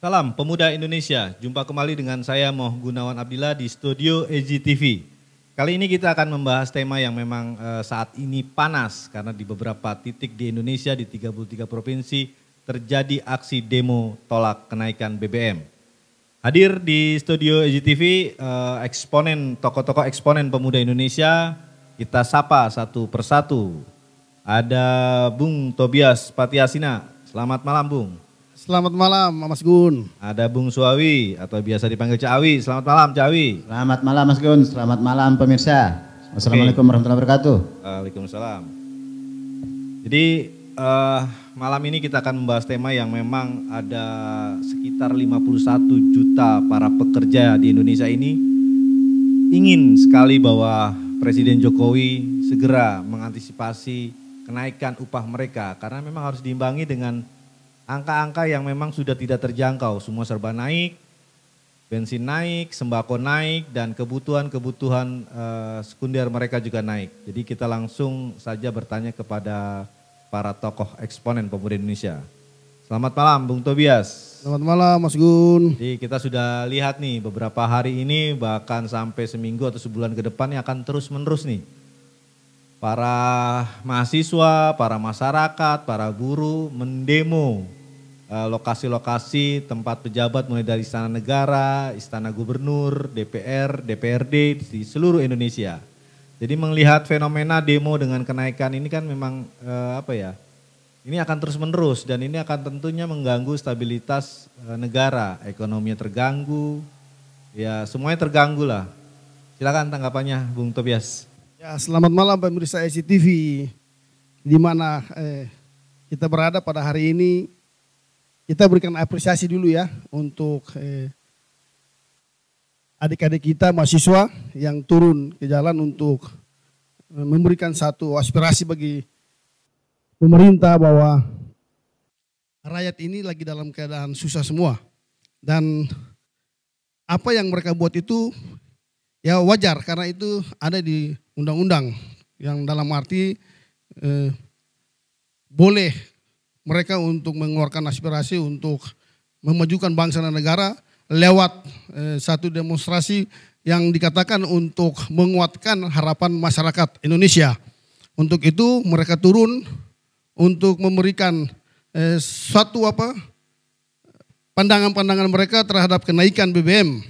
Salam Pemuda Indonesia, jumpa kembali dengan saya Moh Gunawan Abdillah di studio EGTV. Kali ini kita akan membahas tema yang memang saat ini panas karena di beberapa titik di Indonesia di 33 provinsi terjadi aksi demo tolak kenaikan BBM. Hadir di studio EGTV tokoh-tokoh eksponen Pemuda Indonesia, kita sapa satu persatu. Ada Bung Tobias Patiasina, selamat malam Bung. Selamat malam Mas Gun. Ada Bung Suawi atau biasa dipanggil Cawi. Selamat malam Cawi. Selamat malam Mas Gun, selamat malam pemirsa. Assalamualaikum warahmatullahi wabarakatuh. Waalaikumsalam. Jadi malam ini kita akan membahas tema yang memang ada sekitar 51 juta para pekerja di Indonesia ini ingin sekali bahwa Presiden Jokowi segera mengantisipasi kenaikan upah mereka karena memang harus diimbangi dengan angka-angka yang memang sudah tidak terjangkau, semua serba naik, bensin naik, sembako naik, dan kebutuhan-kebutuhan sekunder mereka juga naik. Jadi kita langsung saja bertanya kepada para tokoh eksponen Pemuda Indonesia. Selamat malam Bung Tobias. Selamat malam Mas Gun. Jadi kita sudah lihat nih beberapa hari ini bahkan sampai seminggu atau sebulan ke depan yang akan terus menerus nih. Para mahasiswa, para masyarakat, para buruh mendemo lokasi-lokasi tempat pejabat mulai dari Istana Negara, Istana Gubernur, DPR, DPRD di seluruh Indonesia. Jadi melihat fenomena demo dengan kenaikan ini kan memang ini akan terus menerus dan ini akan tentunya mengganggu stabilitas negara, ekonominya terganggu, ya semuanya terganggu lah. Silakan tanggapannya Bung Tobias. Ya, selamat malam pemirsa EGTV, di mana kita berada pada hari ini. Kita berikan apresiasi dulu ya untuk adik-adik kita mahasiswa yang turun ke jalan untuk memberikan satu aspirasi bagi pemerintah bahwa rakyat ini lagi dalam keadaan susah semua. Dan apa yang mereka buat itu ya wajar karena itu ada di undang-undang yang dalam arti boleh mereka untuk mengeluarkan aspirasi untuk memajukan bangsa dan negara lewat satu demonstrasi yang dikatakan untuk menguatkan harapan masyarakat Indonesia. Untuk itu mereka turun untuk memberikan pandangan-pandangan mereka terhadap kenaikan BBM.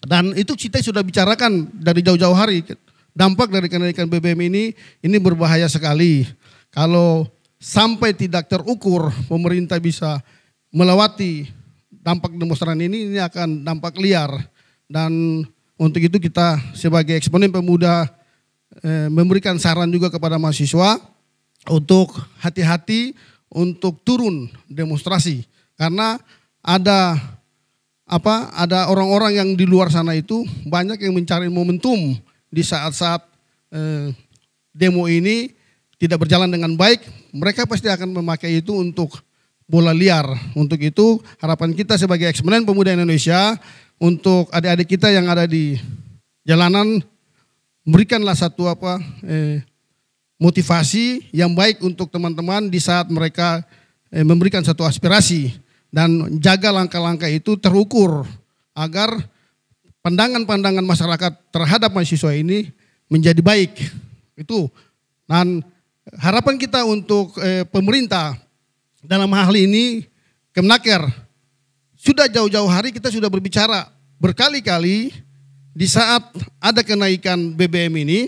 Dan itu kita sudah bicarakan dari jauh-jauh hari. Dampak dari kenaikan BBM ini berbahaya sekali. Kalau sampai tidak terukur pemerintah bisa melewati dampak demonstran ini akan dampak liar. Dan untuk itu kita sebagai eksponen pemuda memberikan saran juga kepada mahasiswa untuk hati-hati untuk turun demonstrasi. Karena ada orang-orang yang di luar sana itu banyak yang mencari momentum di saat-saat demo ini tidak berjalan dengan baik, mereka pasti akan memakai itu untuk bola liar. Untuk itu harapan kita sebagai eksponen Pemuda Indonesia untuk adik-adik kita yang ada di jalanan, berikanlah satu motivasi yang baik untuk teman-teman di saat mereka memberikan satu aspirasi. Dan jaga langkah-langkah itu terukur agar pandangan-pandangan masyarakat terhadap mahasiswa ini menjadi baik. Itu. Dan harapan kita untuk pemerintah dalam hal ini Kemenaker, sudah jauh-jauh hari kita sudah berbicara berkali-kali di saat ada kenaikan BBM ini,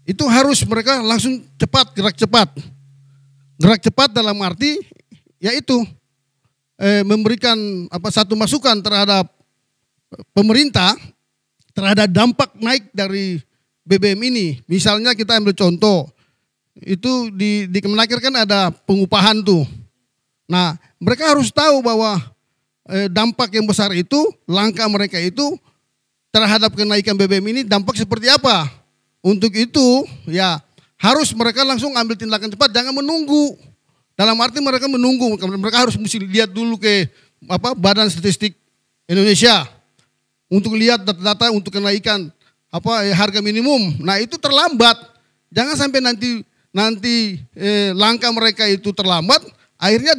itu harus mereka langsung cepat, gerak cepat. Gerak cepat dalam arti yaitu memberikan satu masukan terhadap pemerintah terhadap dampak naik dari BBM ini. Misalnya kita ambil contoh, itu di Kemenaker kan ada pengupahan tuh. Nah mereka harus tahu bahwa dampak yang besar itu, langkah mereka itu terhadap kenaikan BBM ini dampak seperti apa. Untuk itu ya harus mereka langsung ambil tindakan cepat, jangan menunggu. Dalam arti mereka menunggu, mereka harus mesti lihat dulu ke Badan Statistik Indonesia untuk lihat data-data untuk kenaikan harga minimum. Nah itu terlambat, jangan sampai nanti langkah mereka itu terlambat, akhirnya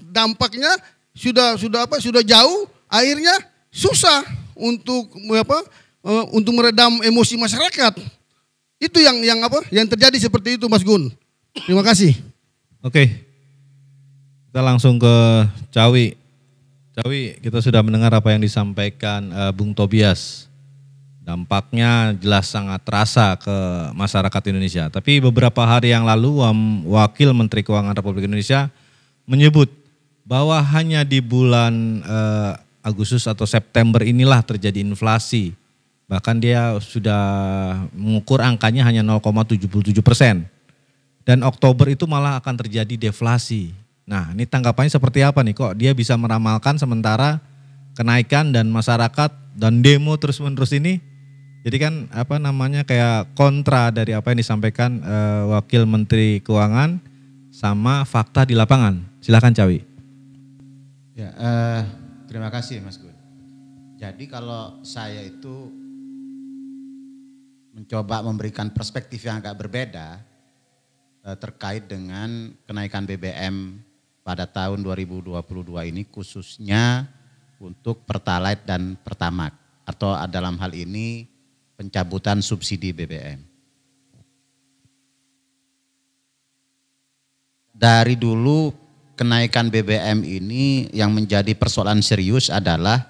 dampaknya sudah jauh, akhirnya susah untuk untuk meredam emosi masyarakat. Itu yang terjadi seperti itu, Mas Gun. Terima kasih. Oke. Kita langsung ke Cawi. Cawi, kita sudah mendengar apa yang disampaikan Bung Tobias. Dampaknya jelas sangat terasa ke masyarakat Indonesia. Tapi beberapa hari yang lalu Wakil Menteri Keuangan Republik Indonesia menyebut bahwa hanya di bulan Agustus atau September inilah terjadi inflasi. Bahkan dia sudah mengukur angkanya hanya 0,77%. Dan Oktober itu malah akan terjadi deflasi. Nah, ini tanggapannya seperti apa nih? Kok dia bisa meramalkan sementara kenaikan dan masyarakat dan demo terus-menerus ini? Jadi kan kayak kontra dari apa yang disampaikan Wakil Menteri Keuangan sama fakta di lapangan. Silakan Cawi. Ya, terima kasih Mas Gun. Jadi kalau saya itu mencoba memberikan perspektif yang agak berbeda terkait dengan kenaikan BBM pada tahun 2022 ini khususnya untuk Pertalite dan Pertamax atau dalam hal ini pencabutan subsidi BBM. Dari dulu kenaikan BBM ini yang menjadi persoalan serius adalah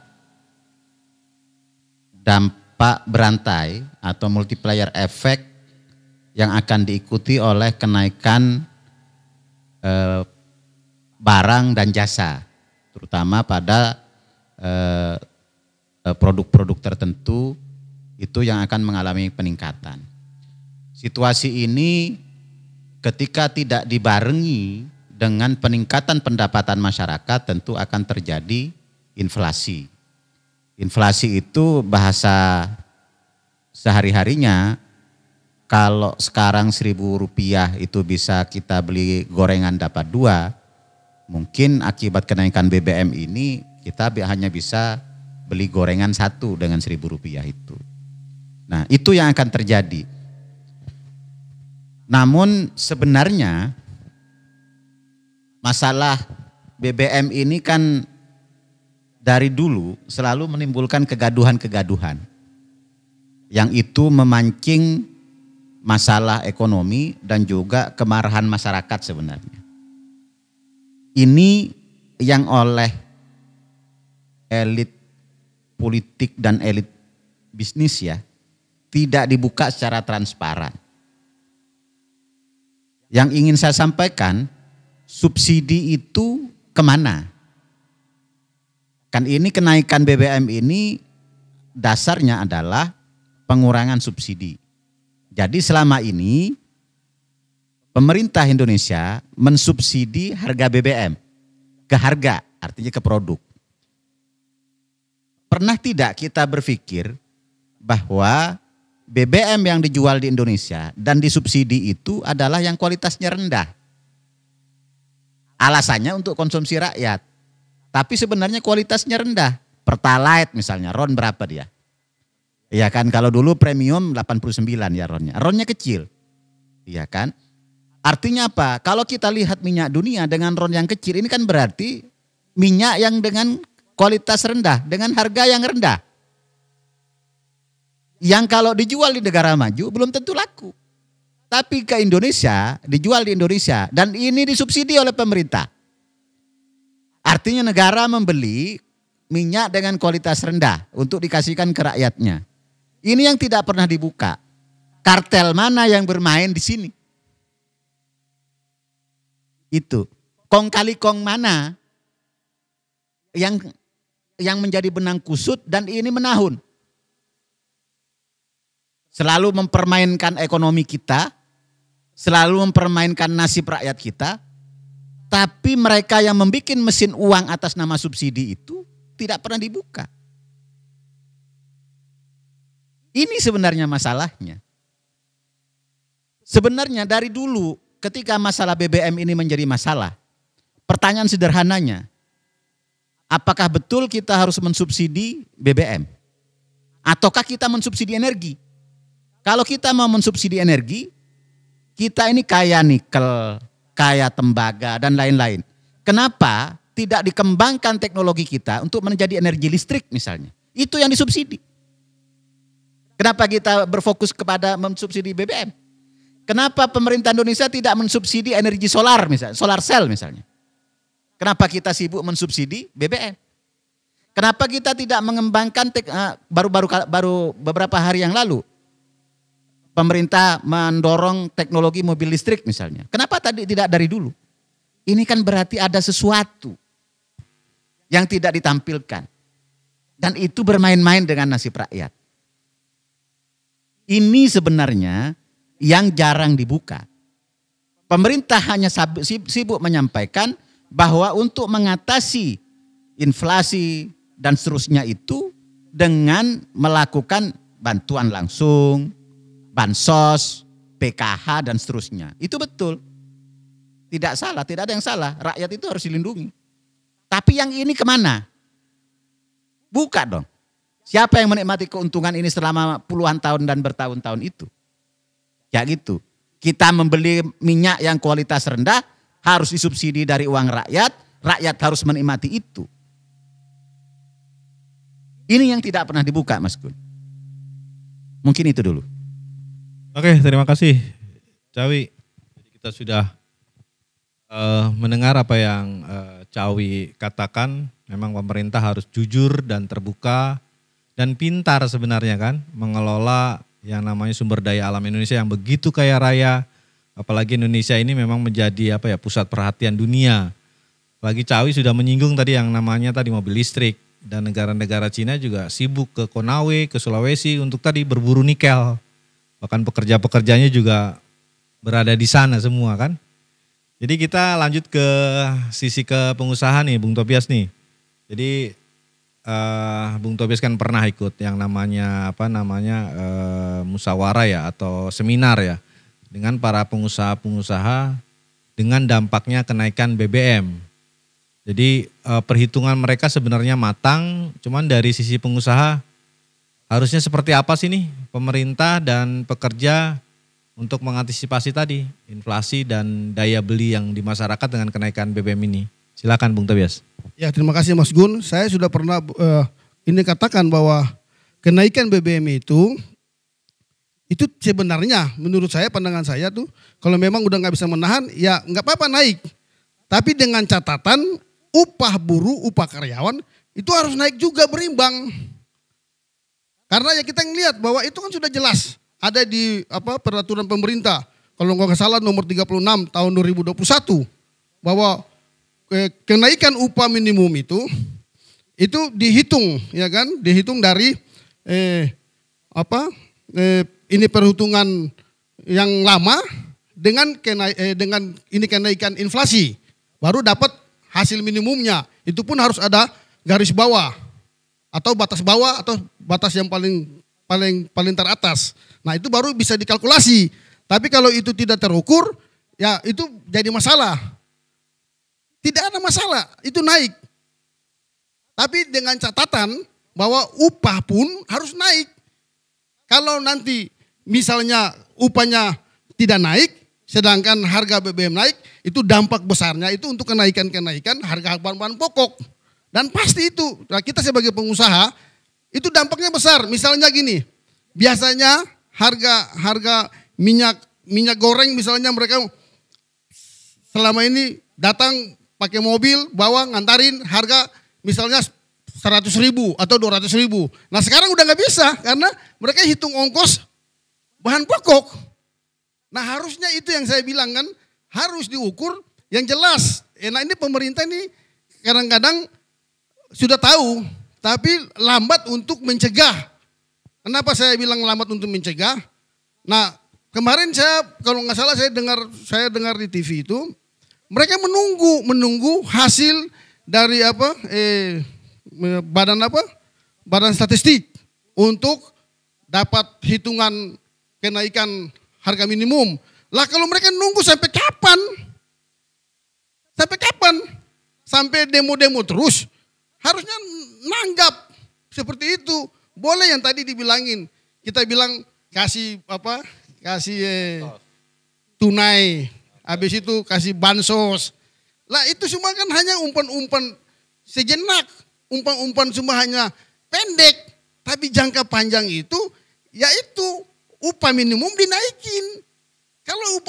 dampak berantai atau multiplier effect yang akan diikuti oleh kenaikan barang dan jasa, terutama pada produk-produk tertentu itu yang akan mengalami peningkatan. Situasi ini ketika tidak dibarengi dengan peningkatan pendapatan masyarakat tentu akan terjadi inflasi. Inflasi itu bahasa sehari-harinya, kalau sekarang Rp1.000 itu bisa kita beli gorengan dapat 2, mungkin akibat kenaikan BBM ini kita hanya bisa beli gorengan 1 dengan Rp1.000 itu. Nah, itu yang akan terjadi. Namun sebenarnya masalah BBM ini kan dari dulu selalu menimbulkan kegaduhan-kegaduhan. Yang itu memancing masalah ekonomi dan juga kemarahan masyarakat sebenarnya. Ini yang oleh elit politik dan elit bisnis ya tidak dibuka secara transparan. Yang ingin saya sampaikan, subsidi itu kemana? Kan ini kenaikan BBM ini dasarnya adalah pengurangan subsidi. Jadi selama ini pemerintah Indonesia mensubsidi harga BBM ke harga, artinya ke produk. Pernah tidak kita berpikir bahwa BBM yang dijual di Indonesia dan disubsidi itu adalah yang kualitasnya rendah? Alasannya untuk konsumsi rakyat. Tapi sebenarnya kualitasnya rendah. Pertalite misalnya, RON berapa dia? Iya kan, kalau dulu premium 89 ya RON-nya. RON-nya kecil. Iya kan? Artinya apa? Kalau kita lihat minyak dunia dengan RON yang kecil, ini kan berarti minyak yang dengan kualitas rendah, dengan harga yang rendah. Yang kalau dijual di negara maju belum tentu laku. Tapi ke Indonesia, dijual di Indonesia dan ini disubsidi oleh pemerintah. Artinya negara membeli minyak dengan kualitas rendah untuk dikasihkan ke rakyatnya. Ini yang tidak pernah dibuka. Kartel mana yang bermain di sini? Itu. Kong kali kong mana yang menjadi benang kusut dan ini menahun. Selalu mempermainkan ekonomi kita, selalu mempermainkan nasib rakyat kita, tapi mereka yang membuat mesin uang atas nama subsidi itu tidak pernah dibuka. Ini sebenarnya masalahnya. Sebenarnya dari dulu ketika masalah BBM ini menjadi masalah, pertanyaan sederhananya, apakah betul kita harus mensubsidi BBM? Ataukah kita mensubsidi energi? Kalau kita mau mensubsidi energi, kita ini kaya nikel, kaya tembaga dan lain-lain. Kenapa tidak dikembangkan teknologi kita untuk menjadi energi listrik misalnya? Itu yang disubsidi. Kenapa kita berfokus kepada mensubsidi BBM? Kenapa pemerintah Indonesia tidak mensubsidi energi solar misalnya, solar cell misalnya? Kenapa kita sibuk mensubsidi BBM? Kenapa kita tidak mengembangkan baru beberapa hari yang lalu pemerintah mendorong teknologi mobil listrik misalnya? Kenapa tadi tidak dari dulu? Ini kan berarti ada sesuatu yang tidak ditampilkan. Dan itu bermain-main dengan nasib rakyat. Ini sebenarnya yang jarang dibuka. Pemerintah hanya sibuk menyampaikan bahwa untuk mengatasi inflasi dan seterusnya itu dengan melakukan bantuan langsung, bansos, PKH dan seterusnya. Itu betul. Tidak salah, tidak ada yang salah. Rakyat itu harus dilindungi. Tapi yang ini kemana? Buka dong. Siapa yang menikmati keuntungan ini selama puluhan tahun dan bertahun-tahun itu? Ya gitu. Kita membeli minyak yang kualitas rendah harus disubsidi dari uang rakyat. Rakyat harus menikmati itu. Ini yang tidak pernah dibuka, Mas Gun. Mungkin itu dulu. Oke, terima kasih Cawi. Jadi kita sudah mendengar apa yang Cawi katakan. Memang pemerintah harus jujur dan terbuka dan pintar sebenarnya kan mengelola yang namanya sumber daya alam Indonesia yang begitu kaya raya. Apalagi Indonesia ini memang menjadi pusat perhatian dunia. Apalagi Cawi sudah menyinggung tadi yang namanya tadi mobil listrik. Dan negara-negara Cina juga sibuk ke Konawe, ke Sulawesi untuk tadi berburu nikel. Bahkan pekerja-pekerjanya juga berada di sana semua kan. Jadi kita lanjut ke sisi ke pengusaha nih Bung Tobias nih. Jadi Bung Tobias kan pernah ikut yang namanya musyawarah ya atau seminar ya dengan para pengusaha-pengusaha dengan dampaknya kenaikan BBM. Jadi perhitungan mereka sebenarnya matang, cuman dari sisi pengusaha harusnya seperti apa sih nih pemerintah dan pekerja untuk mengantisipasi tadi inflasi dan daya beli yang di masyarakat dengan kenaikan BBM ini. Silakan Bung Tobias. Ya, terima kasih Mas Gun. Saya sudah pernah ini katakan bahwa kenaikan BBM itu sebenarnya menurut saya, pandangan saya tuh kalau memang udah nggak bisa menahan ya nggak apa-apa naik. Tapi dengan catatan upah buruh, upah karyawan itu harus naik juga berimbang. Karena ya kita ngelihat bahwa itu kan sudah jelas ada di peraturan pemerintah. Kalau nggak salah nomor 36 tahun 2021 bahwa kenaikan upah minimum itu dihitung ya kan, dihitung dari ini perhitungan yang lama dengan kenaikan inflasi baru dapat hasil minimumnya. Itu pun harus ada garis bawah atau batas bawah atau batas yang paling teratas. Nah, itu baru bisa dikalkulasi. Tapi kalau itu tidak terukur, ya itu jadi masalah. Tidak ada masalah, itu naik. Tapi dengan catatan bahwa upah pun harus naik. Kalau nanti misalnya upahnya tidak naik, sedangkan harga BBM naik, itu dampak besarnya itu untuk kenaikan harga bahan-bahan pokok. Dan pasti itu, nah kita sebagai pengusaha, itu dampaknya besar. Misalnya gini, biasanya harga minyak goreng misalnya mereka selama ini datang pakai mobil, bawa ngantarin harga misalnya 100.000 atau 200.000. Nah sekarang udah nggak bisa karena mereka hitung ongkos bahan pokok. Nah harusnya itu yang saya bilang kan harus diukur yang jelas. Nah ini pemerintah ini kadang-kadang sudah tahu tapi lambat untuk mencegah. Kenapa saya bilang lambat untuk mencegah? Nah kemarin saya kalau nggak salah saya dengar di TV itu mereka menunggu hasil dari badan statistik untuk dapat hitungan kenaikan harga minimum. Lah kalau mereka nunggu sampai kapan? Sampai kapan? Sampai demo-demo terus? Harusnya nanggap seperti itu. Boleh yang tadi dibilangin. Kita bilang kasih tunai. Habis itu kasih bansos. Lah itu semua kan hanya umpan-umpan sejenak, umpan-umpan semua hanya pendek, tapi jangka panjang itu yaitu upah minimum dinaikin. Kalau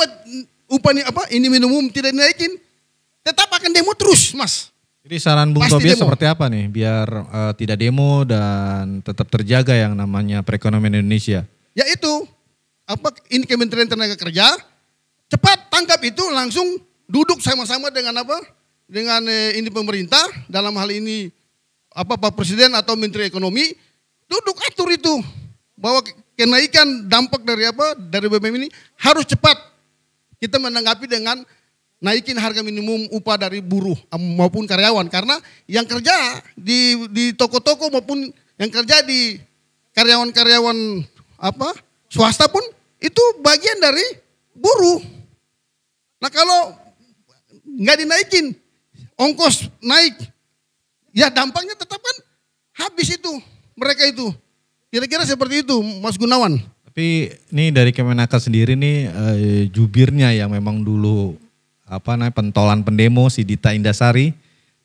upah ini minimum tidak dinaikin, tetap akan demo terus, Mas. Jadi saran Bung Pasti Tobias demo. seperti apa nih biar tidak demo dan tetap terjaga yang namanya perekonomian Indonesia? Yaitu ini Kementerian Tenaga Kerja cepat tangkap itu, langsung duduk sama-sama dengan dengan ini pemerintah, dalam hal ini Pak Presiden atau Menteri Ekonomi, duduk atur itu bahwa kenaikan dampak dari BBM ini harus cepat kita menanggapi dengan naikin harga minimum upah dari buruh maupun karyawan, karena yang kerja di toko-toko maupun yang kerja di karyawan-karyawan swasta pun itu bagian dari buruh. Nah kalau nggak dinaikin, ongkos naik, ya dampaknya tetap kan habis itu mereka itu. Kira-kira seperti itu, Mas Gunawan. Tapi ini dari Kemenaker sendiri nih jubirnya yang memang dulu pentolan pendemo si Dita Indasari.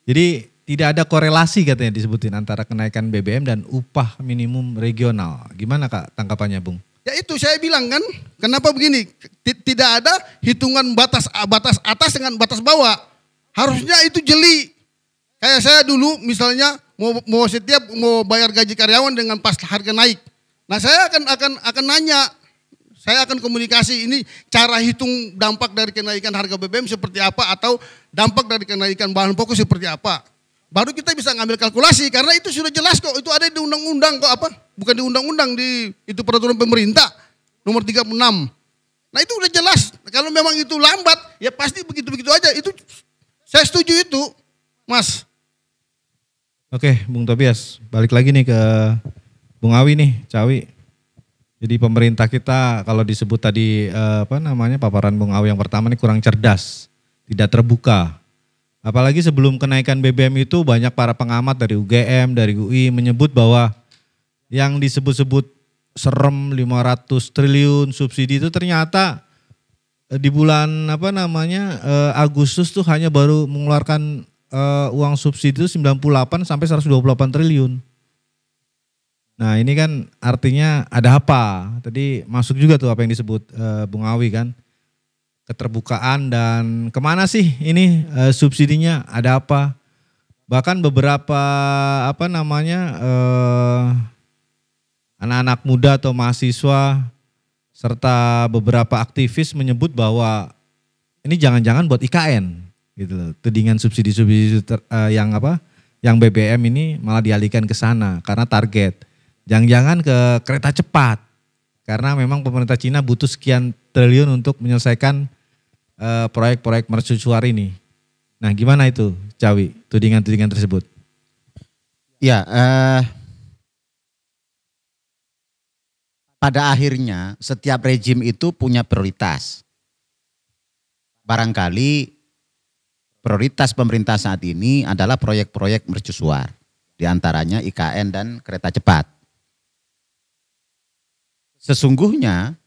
Jadi tidak ada korelasi katanya disebutin antara kenaikan BBM dan upah minimum regional. Gimana Kak tangkapannya Bung? Ya itu saya bilang kan, kenapa begini? Tidak ada hitungan batas atas dengan batas bawah. Harusnya itu jeli. Kayak saya dulu misalnya mau setiap bayar gaji karyawan dengan pas harga naik. Nah saya akan nanya, saya akan komunikasi ini cara hitung dampak dari kenaikan harga BBM seperti apa atau dampak dari kenaikan bahan pokok seperti apa. Baru kita bisa ngambil kalkulasi karena itu sudah jelas kok, itu ada di undang-undang kok bukan di undang-undang, itu peraturan pemerintah nomor 36. Nah itu udah jelas, kalau memang itu lambat ya pasti begitu-begitu aja, itu saya setuju itu Mas. Oke Bung Tobias, balik lagi nih ke Bung Awi nih, Cawi. Jadi pemerintah kita kalau disebut tadi paparan Bung Awi yang pertama nih kurang cerdas, tidak terbuka. Apalagi sebelum kenaikan BBM itu banyak para pengamat dari UGM, dari UI menyebut bahwa yang disebut-sebut serem 500 triliun subsidi itu ternyata di bulan Agustus tuh hanya baru mengeluarkan uang subsidi itu 98 sampai 128 triliun. Nah ini kan artinya ada apa? Tadi masuk juga tuh apa yang disebut Bung Awi kan. Keterbukaan dan kemana sih ini subsidinya, ada apa? Bahkan beberapa anak-anak muda atau mahasiswa serta beberapa aktivis menyebut bahwa ini jangan-jangan buat IKN gitu loh. Tudingan subsidi-subsidi yang BBM ini malah dialihkan ke sana karena target. Jangan-jangan ke kereta cepat. Karena memang pemerintah Cina butuh sekian triliun untuk menyelesaikan proyek-proyek mercusuar ini. Nah gimana itu Cawi, tudingan-tudingan tersebut? Ya, pada akhirnya setiap rejim itu punya prioritas. Barangkali prioritas pemerintah saat ini adalah proyek-proyek mercusuar. Di antaranya IKN dan kereta cepat. Sesungguhnya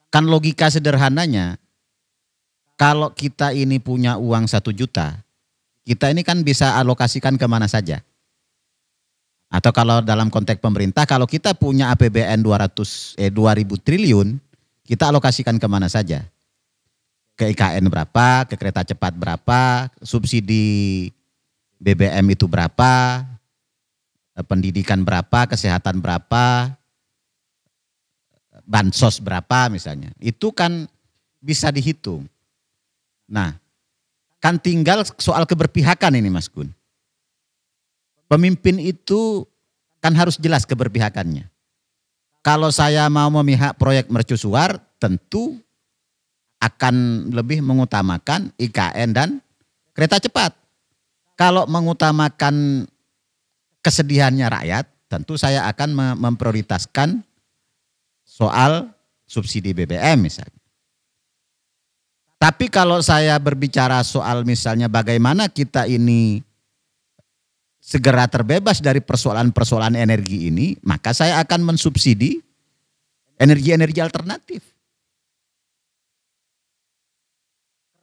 kan logika sederhananya, kalau kita ini punya uang 1 juta, kita ini kan bisa alokasikan kemana saja. Atau kalau dalam konteks pemerintah, kalau kita punya APBN 2.000 triliun, kita alokasikan kemana saja. Ke IKN berapa, ke kereta cepat berapa, subsidi BBM itu berapa, pendidikan berapa, kesehatan berapa, bansos berapa misalnya. Itu kan bisa dihitung. Nah, kan tinggal soal keberpihakan ini Mas Gun. Pemimpin itu kan harus jelas keberpihakannya. Kalau saya mau memihak proyek mercusuar, tentu akan lebih mengutamakan IKN dan kereta cepat. Kalau mengutamakan kesedihannya rakyat, tentu saya akan memprioritaskan soal subsidi BBM misalnya. Tapi kalau saya berbicara soal misalnya bagaimana kita ini segera terbebas dari persoalan-persoalan energi ini, maka saya akan mensubsidi energi-energi alternatif.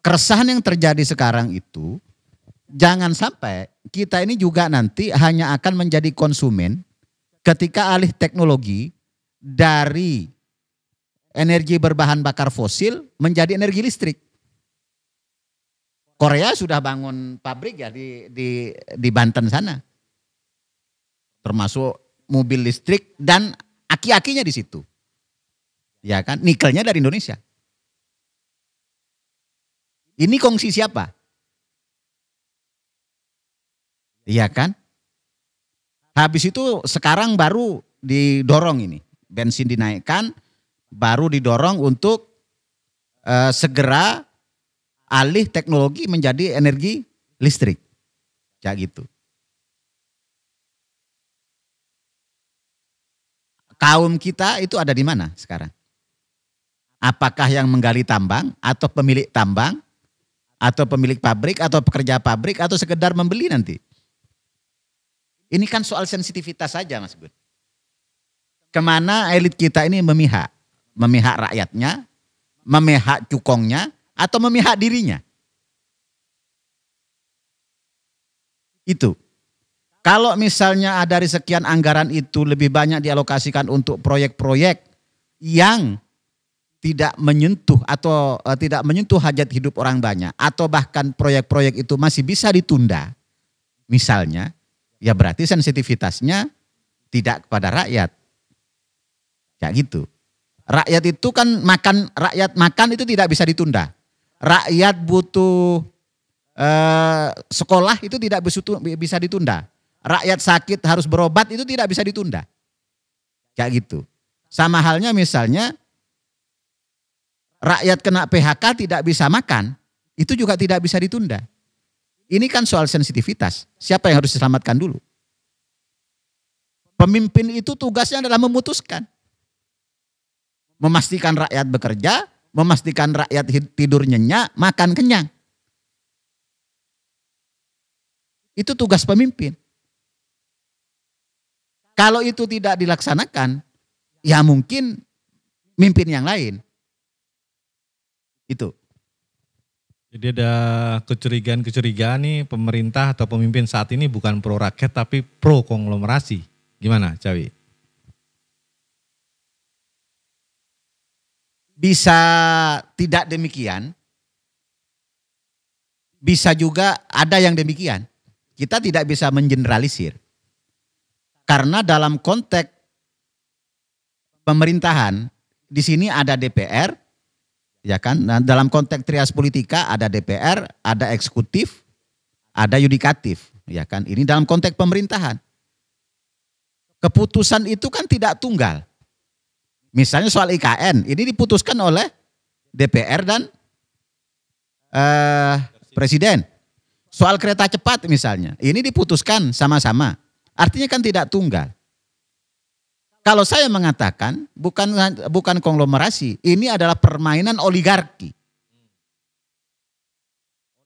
keresahan yang terjadi sekarang itu, jangan sampai kita ini juga nanti hanya akan menjadi konsumen ketika alih teknologi dari energi berbahan bakar fosil menjadi energi listrik. Korea sudah bangun pabrik ya di Banten sana. Termasuk mobil listrik dan aki-akinya di situ. Ya kan, nikelnya dari Indonesia. Ini kongsi siapa? Iya kan? Habis itu sekarang baru didorong ini. Bensin dinaikkan, baru didorong untuk segera alih teknologi menjadi energi listrik. Kayak gitu. Kaum kita itu ada di mana sekarang? Apakah yang menggali tambang atau pemilik tambang atau pemilik pabrik atau pekerja pabrik atau sekedar membeli nanti? Ini kan soal sensitivitas saja Mas Gun. Kemana elit kita ini memihak? Memihak rakyatnya, memihak cukongnya, atau memihak dirinya? Itu. Kalau misalnya dari sekian anggaran itu lebih banyak dialokasikan untuk proyek-proyek yang tidak menyentuh atau tidak menyentuh hajat hidup orang banyak, atau bahkan proyek-proyek itu masih bisa ditunda, misalnya, ya berarti sensitivitasnya tidak kepada rakyat. Kayak gitu. Rakyat itu kan rakyat makan itu tidak bisa ditunda. Rakyat butuh sekolah itu tidak bisa ditunda. Rakyat sakit harus berobat itu tidak bisa ditunda. Kayak gitu. Sama halnya misalnya rakyat kena PHK tidak bisa makan, itu juga tidak bisa ditunda. Ini kan soal sensitivitas. Siapa yang harus diselamatkan dulu? Pemimpin itu tugasnya adalah memutuskan. Memastikan rakyat bekerja, memastikan rakyat tidur nyenyak, makan kenyang. Itu tugas pemimpin. Kalau itu tidak dilaksanakan, ya mungkin mimpin yang lain. Itu. Jadi ada kecurigaan-kecurigaan nih pemerintah atau pemimpin saat ini bukan pro rakyat tapi pro konglomerasi. Gimana Cawi? Bisa tidak demikian, bisa juga ada yang demikian. Kita tidak bisa mengeneralisir. Karena dalam konteks pemerintahan, di sini ada DPR, ya kan? Nah, dalam konteks trias politika ada DPR, ada eksekutif, ada yudikatif, ya kan? Ini dalam konteks pemerintahan. Keputusan itu kan tidak tunggal. Misalnya soal IKN, ini diputuskan oleh DPR dan Presiden. Soal kereta cepat misalnya, ini diputuskan sama-sama. Artinya kan tidak tunggal. Kalau saya mengatakan bukan konglomerasi, ini adalah permainan oligarki.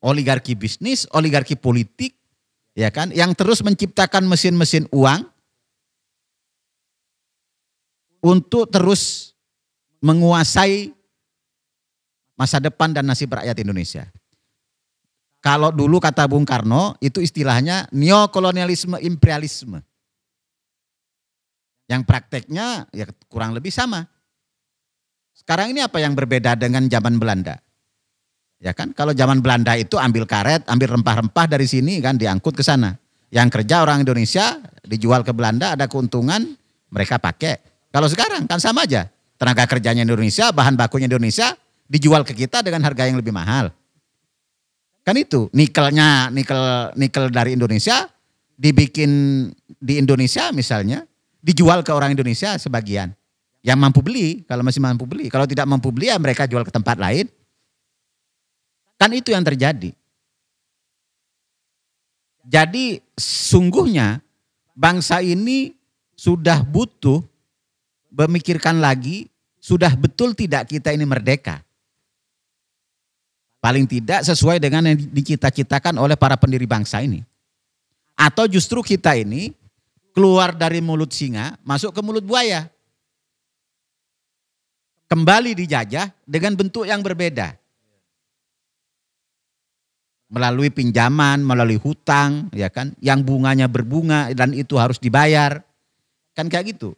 Oligarki bisnis, oligarki politik, ya kan, yang terus menciptakan mesin-mesin uang untuk terus menguasai masa depan dan nasib rakyat Indonesia. Kalau dulu kata Bung Karno, itu istilahnya neokolonialisme imperialisme. Yang prakteknya ya kurang lebih sama. Sekarang ini apa yang berbeda dengan zaman Belanda? Ya kan, kalau zaman Belanda itu ambil karet, ambil rempah-rempah dari sini kan diangkut ke sana. Yang kerja orang Indonesia dijual ke Belanda, ada keuntungan, mereka pakai. Kalau sekarang kan sama aja. Tenaga kerjanya Indonesia, bahan bakunya Indonesia, dijual ke kita dengan harga yang lebih mahal. Kan itu, nikel dari Indonesia dibikin di Indonesia misalnya, dijual ke orang Indonesia sebagian. Yang mampu beli, kalau masih mampu beli. Kalau tidak mampu beli ya mereka jual ke tempat lain. Kan itu yang terjadi. Jadi sungguhnya bangsa ini sudah butuh memikirkan lagi, sudah betul tidak kita ini merdeka. Paling tidak sesuai dengan yang dicita-citakan oleh para pendiri bangsa ini. Atau justru kita ini keluar dari mulut singa, masuk ke mulut buaya. Kembali dijajah dengan bentuk yang berbeda. melalui pinjaman, melalui hutang, ya kan, yang bunganya berbunga dan itu harus dibayar, kan kayak gitu.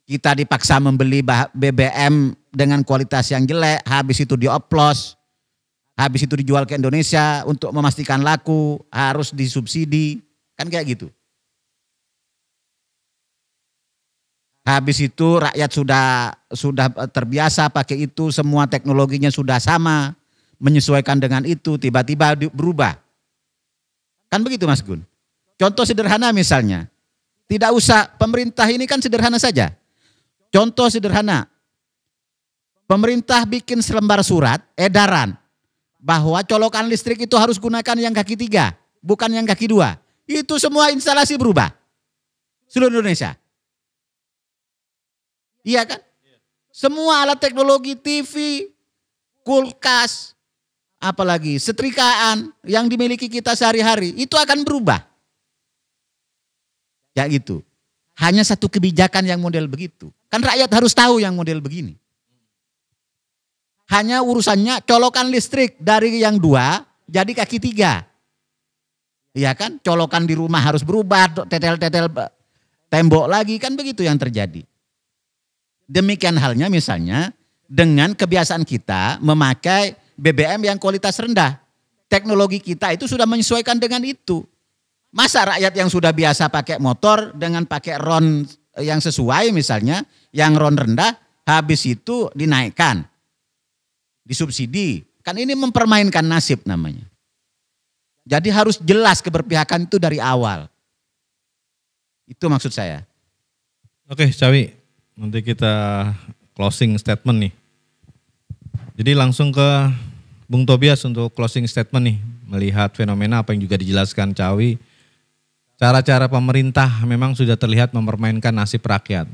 Kita dipaksa membeli BBM dengan kualitas yang jelek, habis itu dioplos, habis itu dijual ke Indonesia untuk memastikan laku, harus disubsidi, kan kayak gitu. Habis itu rakyat sudah terbiasa pakai itu, semua teknologinya sudah sama, menyesuaikan dengan itu, tiba-tiba berubah. Kan begitu Mas Gun. Contoh sederhana misalnya, tidak usah pemerintah ini kan sederhana saja. Contoh sederhana, pemerintah bikin selembar surat edaran bahwa colokan listrik itu harus gunakan yang kaki 3, bukan yang kaki 2. Itu semua instalasi berubah. Seluruh Indonesia. Iya kan? Semua alat teknologi TV, kulkas, apalagi setrikaan yang dimiliki kita sehari-hari itu akan berubah. Ya gitu. Hanya satu kebijakan yang model begitu. Kan rakyat harus tahu yang model begini. Hanya urusannya colokan listrik dari yang 2 jadi kaki 3. Iya kan? Colokan di rumah harus berubah, tetel-tetel tembok lagi, kan begitu yang terjadi. Demikian halnya misalnya dengan kebiasaan kita memakai BBM yang kualitas rendah. Teknologi kita itu sudah menyesuaikan dengan itu. Masa rakyat yang sudah biasa pakai motor dengan pakai RON yang sesuai misalnya, yang RON rendah, habis itu dinaikkan, disubsidi. Kan ini mempermainkan nasib namanya. Jadi harus jelas keberpihakan itu dari awal. Itu maksud saya. Oke, Cawi. Nanti kita closing statement nih. Jadi langsung ke Bung Tobias untuk closing statement nih. Melihat fenomena apa yang juga dijelaskan Cawi. Cara-cara pemerintah memang sudah terlihat mempermainkan nasib rakyat.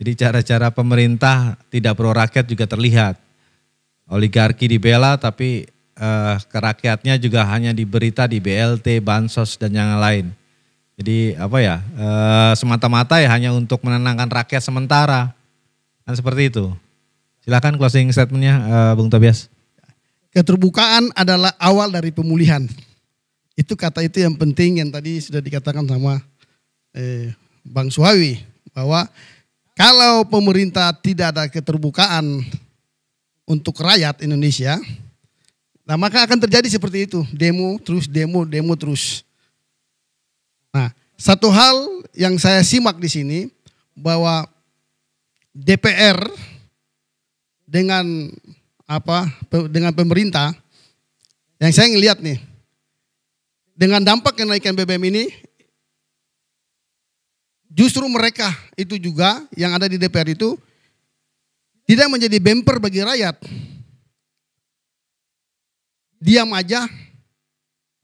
Jadi cara-cara pemerintah tidak pro rakyat juga terlihat. Oligarki dibela tapi ke rakyatnya juga hanya diberita di BLT, Bansos dan yang lain. Jadi apa ya, semata-mata ya hanya untuk menenangkan rakyat sementara. Kan seperti itu. Silakan closing statementnya Bung Tobias. Keterbukaan adalah awal dari pemulihan. Itu kata itu yang penting yang tadi sudah dikatakan sama Bang Suhawi. Bahwa kalau pemerintah tidak ada keterbukaan untuk rakyat Indonesia, nah maka akan terjadi seperti itu. Demo terus. Nah, satu hal yang saya simak di sini bahwa DPR dengan pemerintah yang saya ngelihat nih, dengan dampak kenaikan BBM ini, justru mereka itu juga yang ada di DPR itu tidak menjadi bumper bagi rakyat. Diam aja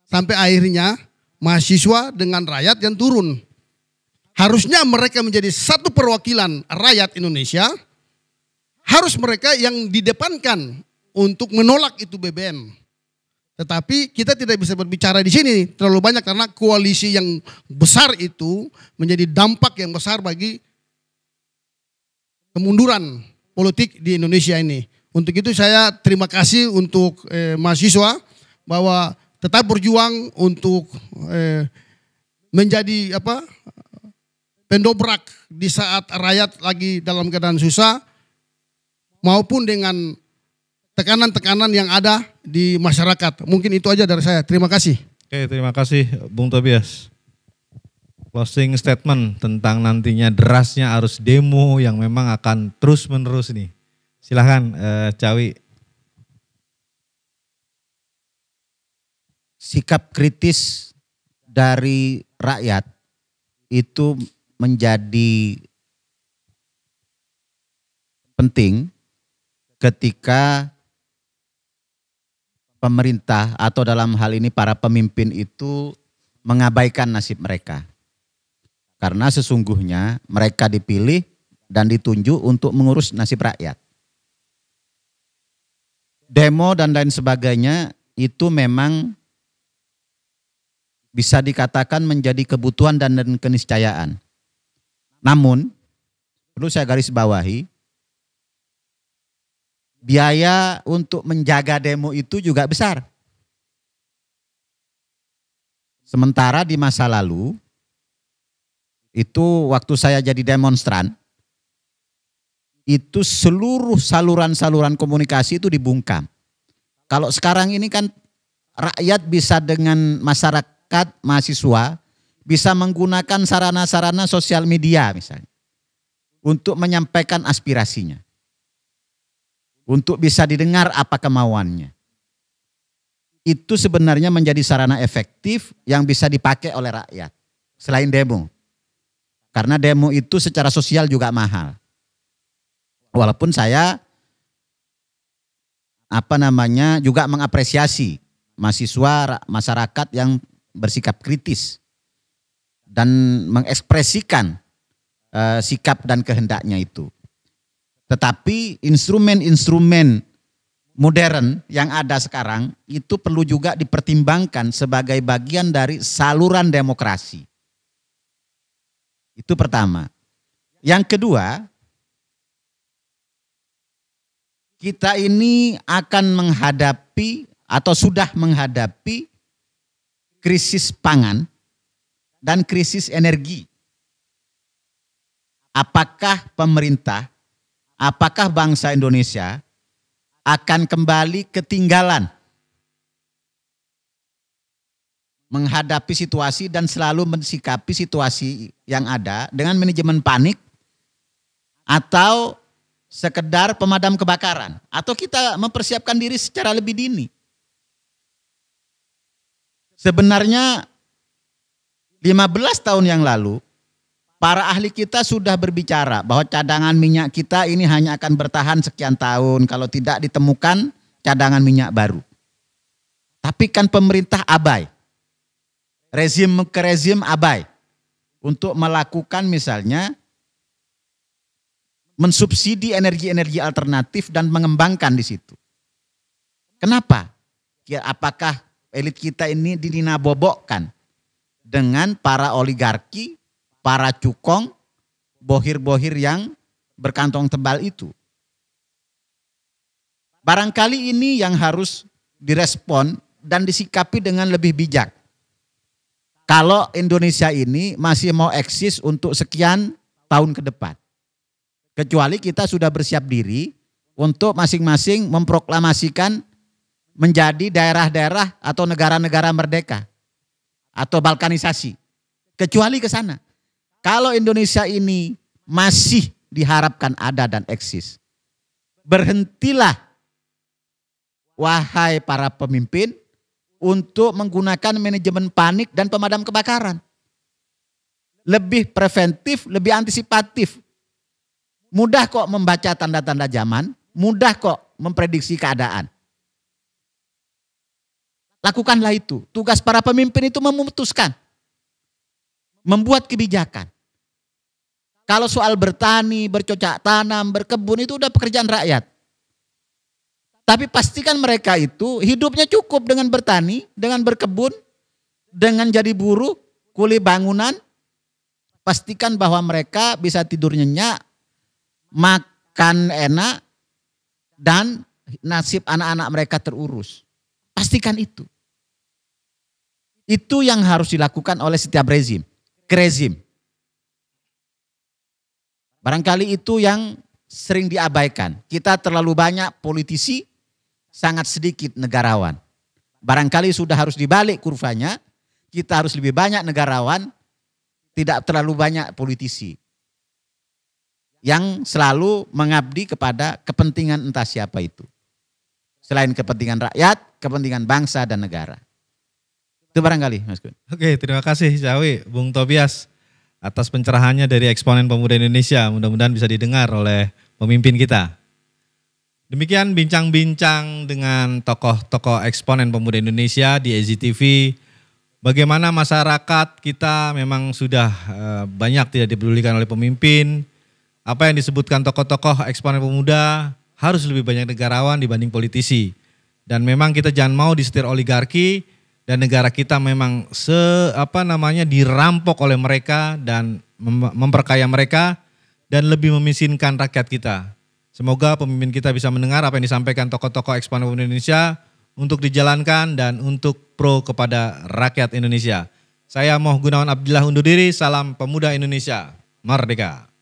sampai akhirnya mahasiswa dengan rakyat yang turun. Harusnya mereka menjadi satu perwakilan rakyat Indonesia. Harus mereka yang didepankan untuk menolak itu BBM. Tetapi kita tidak bisa berbicara di sini terlalu banyak karena koalisi yang besar itu menjadi dampak yang besar bagi kemunduran politik di Indonesia ini. Untuk itu saya terima kasih untuk mahasiswa bahwa tetap berjuang untuk menjadi pendobrak di saat rakyat lagi dalam keadaan susah maupun dengan tekanan-tekanan yang ada di masyarakat. Mungkin itu aja dari saya. Terima kasih. Oke, terima kasih Bung Tobias. Closing statement tentang nantinya derasnya arus demo yang memang akan terus-menerus nih. Silahkan Cawi. Sikap kritis dari rakyat itu menjadi penting ketika pemerintah atau dalam hal ini para pemimpin itu mengabaikan nasib mereka. Karena sesungguhnya mereka dipilih dan ditunjuk untuk mengurus nasib rakyat. Demo dan lain sebagainya itu memang bisa dikatakan menjadi kebutuhan dan keniscayaan. Namun, perlu saya garis bawahi, biaya untuk menjaga demo itu juga besar. Sementara di masa lalu, itu waktu saya jadi demonstran, itu seluruh saluran-saluran komunikasi itu dibungkam. Kalau sekarang ini kan rakyat bisa dengan masyarakat, mahasiswa, bisa menggunakan sarana-sarana sosial media misalnya, untuk menyampaikan aspirasinya, untuk bisa didengar apa kemauannya. Itu sebenarnya menjadi sarana efektif yang bisa dipakai oleh rakyat, selain demo. Karena demo itu secara sosial juga mahal. Walaupun saya juga mengapresiasi mahasiswa, masyarakat yang bersikap kritis dan mengekspresikan sikap dan kehendaknya itu. Tetapi instrumen-instrumen modern yang ada sekarang itu perlu juga dipertimbangkan sebagai bagian dari saluran demokrasi. Itu pertama. Yang kedua, kita ini akan menghadapi atau sudah menghadapi krisis pangan dan krisis energi. Apakah pemerintah, apakah bangsa Indonesia akan kembali ketinggalan menghadapi situasi dan selalu mensikapi situasi yang ada dengan manajemen panik atau sekedar pemadam kebakaran, atau kita mempersiapkan diri secara lebih dini? Sebenarnya 15 tahun yang lalu para ahli kita sudah berbicara bahwa cadangan minyak kita ini hanya akan bertahan sekian tahun kalau tidak ditemukan cadangan minyak baru. Tapi kan pemerintah abai. Rezim ke rezim abai untuk melakukan misalnya mensubsidi energi-energi alternatif dan mengembangkan di situ. Kenapa? Ya, apakah elit kita ini dinabobokkan dengan para oligarki, para cukong, bohir-bohir yang berkantong tebal itu? Barangkali ini yang harus direspon dan disikapi dengan lebih bijak. Kalau Indonesia ini masih mau eksis untuk sekian tahun ke depan. Kecuali kita sudah bersiap diri untuk masing-masing memproklamasikan menjadi daerah-daerah atau negara-negara merdeka atau balkanisasi. Kecuali ke sana. Kalau Indonesia ini masih diharapkan ada dan eksis, berhentilah wahai para pemimpin untuk menggunakan manajemen panik dan pemadam kebakaran. Lebih preventif, lebih antisipatif. Mudah kok membaca tanda-tanda zaman, mudah kok memprediksi keadaan. Lakukanlah itu. Tugas para pemimpin itu memutuskan, membuat kebijakan. Kalau soal bertani, bercocok tanam, berkebun itu udah pekerjaan rakyat. Tapi pastikan mereka itu hidupnya cukup dengan bertani, dengan berkebun, dengan jadi buruh, kuli bangunan. Pastikan bahwa mereka bisa tidur nyenyak, makan enak, dan nasib anak-anak mereka terurus. Pastikan itu. Itu yang harus dilakukan oleh setiap rezim, kerezim. Barangkali itu yang sering diabaikan. Kita terlalu banyak politisi, sangat sedikit negarawan. Barangkali sudah harus dibalik kurvanya, kita harus lebih banyak negarawan, tidak terlalu banyak politisi. Yang selalu mengabdi kepada kepentingan entah siapa itu. Selain kepentingan rakyat, kepentingan bangsa dan negara. Itu barangkali Mas Gun. Oke, terima kasih Syawi, Bung Tobias atas pencerahannya dari eksponen pemuda Indonesia. Mudah-mudahan bisa didengar oleh pemimpin kita. Demikian bincang-bincang dengan tokoh-tokoh eksponen pemuda Indonesia di EZTV. Bagaimana masyarakat kita memang sudah banyak tidak dipedulikan oleh pemimpin. Apa yang disebutkan tokoh-tokoh eksponen pemuda harus lebih banyak negarawan dibanding politisi. Dan memang kita jangan mau disetir oligarki dan negara kita memang dirampok oleh mereka dan memperkaya mereka dan lebih memiskinkan rakyat kita. Semoga pemimpin kita bisa mendengar apa yang disampaikan tokoh-tokoh eksponen Indonesia untuk dijalankan dan untuk pro kepada rakyat Indonesia. Saya Moh Gunawan Abdillah undur diri. Salam Pemuda Indonesia. Merdeka.